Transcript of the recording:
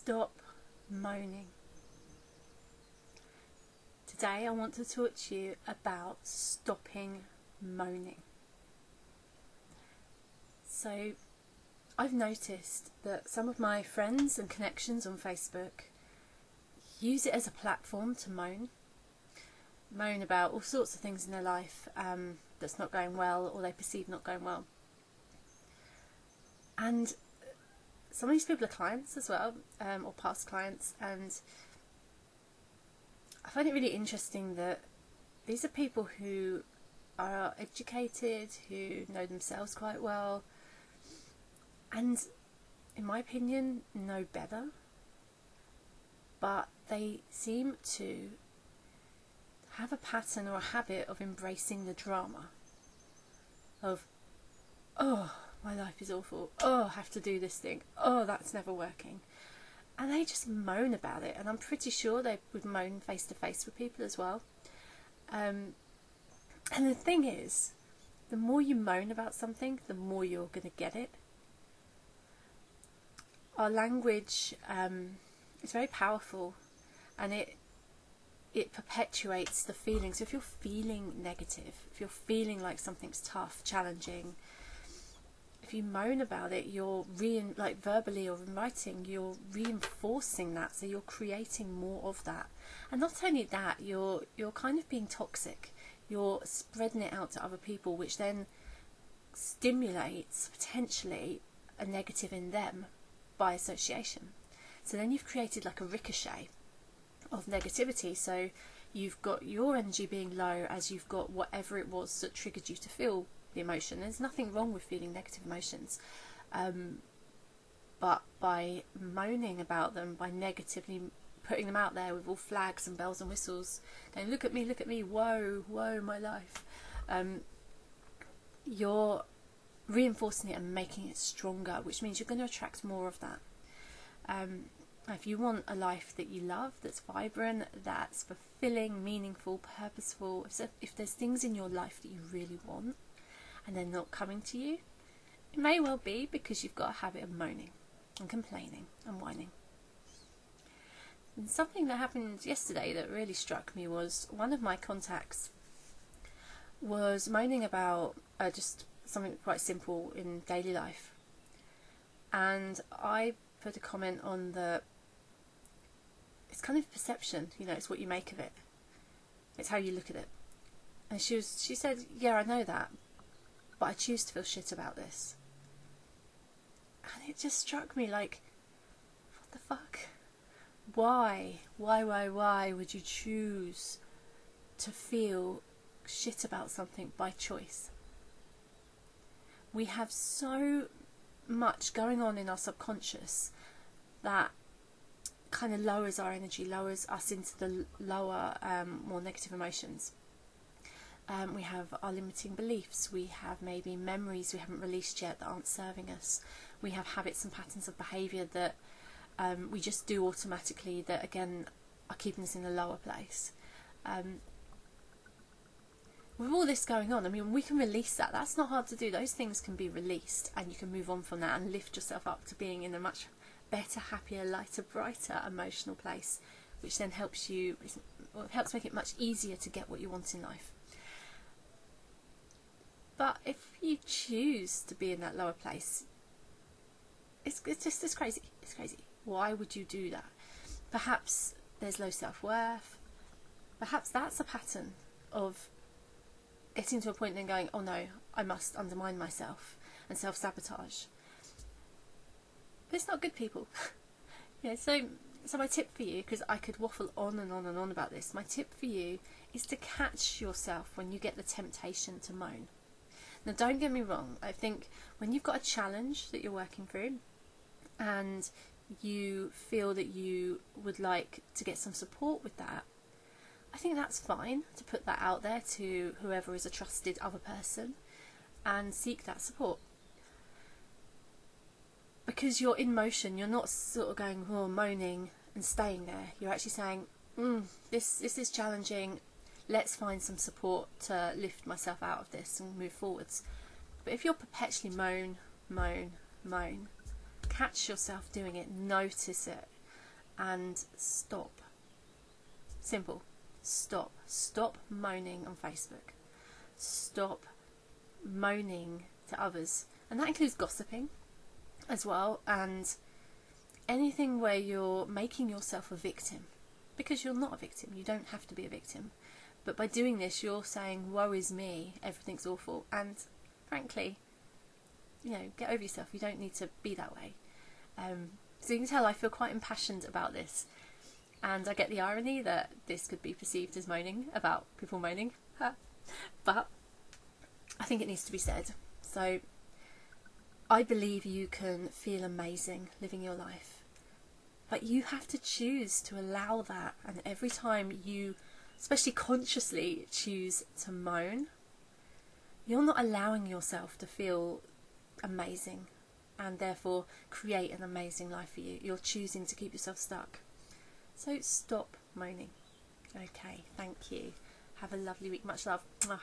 Stop moaning. Today I want to talk to you about stopping moaning. So I've noticed that some of my friends and connections on Facebook use it as a platform to moan about all sorts of things in their life that's not going well, or they perceive not going well. And some of these people are clients as well, or past clients, and I find it really interesting that these are people who are educated, who know themselves quite well, and in my opinion know better, but they seem to have a pattern or a habit of embracing the drama of, oh, my life is awful, oh, I have to do this thing, oh, that's never working. And they just moan about it, and I'm pretty sure they would moan face to face with people as well. And the thing is, the more you moan about something, the more you're going to get it. Our language is very powerful, and it perpetuates the feelings. So if you're feeling negative, if you're feeling like something's tough, challenging, if you moan about it, you're like verbally or in writing, you're reinforcing that, so you're creating more of that. And not only that, you're kind of being toxic. You're spreading it out to other people, which then stimulates potentially a negative in them by association. So then you've created like a ricochet of negativity. So you've got your energy being low as you've got whatever it was that triggered you to feel the emotion. There's nothing wrong with feeling negative emotions, but by moaning about them, by negatively putting them out there with all flags and bells and whistles, going, look at me, whoa, my life, you're reinforcing it and making it stronger, which means you're going to attract more of that. If you want a life that you love, that's vibrant, that's fulfilling, meaningful, purposeful, if there's things in your life that you really want and they're not coming to you, it may well be because you've got a habit of moaning and complaining and whining. And something that happened yesterday that really struck me was one of my contacts was moaning about just something quite simple in daily life, and I put a comment on it's kind of perception, it's what you make of it, it's how you look at it. And she said, yeah, I know that, but I choose to feel shit about this. And it just struck me like, what the fuck? Why would you choose to feel shit about something by choice? We have so much going on in our subconscious that kind of lowers our energy, lowers us into the lower, more negative emotions. We have our limiting beliefs, we have maybe memories we haven't released yet that aren't serving us, we have habits and patterns of behaviour that we just do automatically that again are keeping us in a lower place. With all this going on, I mean, we can release that. That's not hard to do. Those things can be released, and you can move on from that and lift yourself up to being in a much better, happier, lighter, brighter emotional place, which then helps make it much easier to get what you want in life. But if you choose to be in that lower place, it's crazy. It's crazy. Why would you do that? Perhaps there's low self-worth. Perhaps that's a pattern of getting to a point and then going, oh no, I must undermine myself and self-sabotage. But it's not good, people. So my tip for you, because I could waffle on and on and on about this, my tip for you is to catch yourself when you get the temptation to moan. Now, don't get me wrong, I think when you've got a challenge that you're working through and you feel that you would like to get some support with that, I think that's fine to put that out there to whoever is a trusted other person and seek that support. Because you're in motion, you're not sort of going, oh, moaning and staying there. You're actually saying, this is challenging, let's find some support to lift myself out of this and move forwards. But if you're perpetually moan, catch yourself doing it, notice it, and stop. Simple. Stop. Stop moaning on Facebook. Stop moaning to others. And that includes gossiping as well, and anything where you're making yourself a victim. Because you're not a victim. You don't have to be a victim. But by doing this, you're saying, woe is me, everything's awful. And frankly, you know, get over yourself. You don't need to be that way. So you can tell I feel quite impassioned about this. And I get the irony that this could be perceived as moaning about people moaning. But I think it needs to be said. So I believe you can feel amazing living your life. But you have to choose to allow that. And every time you, especially consciously, choose to moan, you're not allowing yourself to feel amazing and therefore create an amazing life for you. You're choosing to keep yourself stuck. So stop moaning. Okay, thank you. Have a lovely week. Much love. Mwah.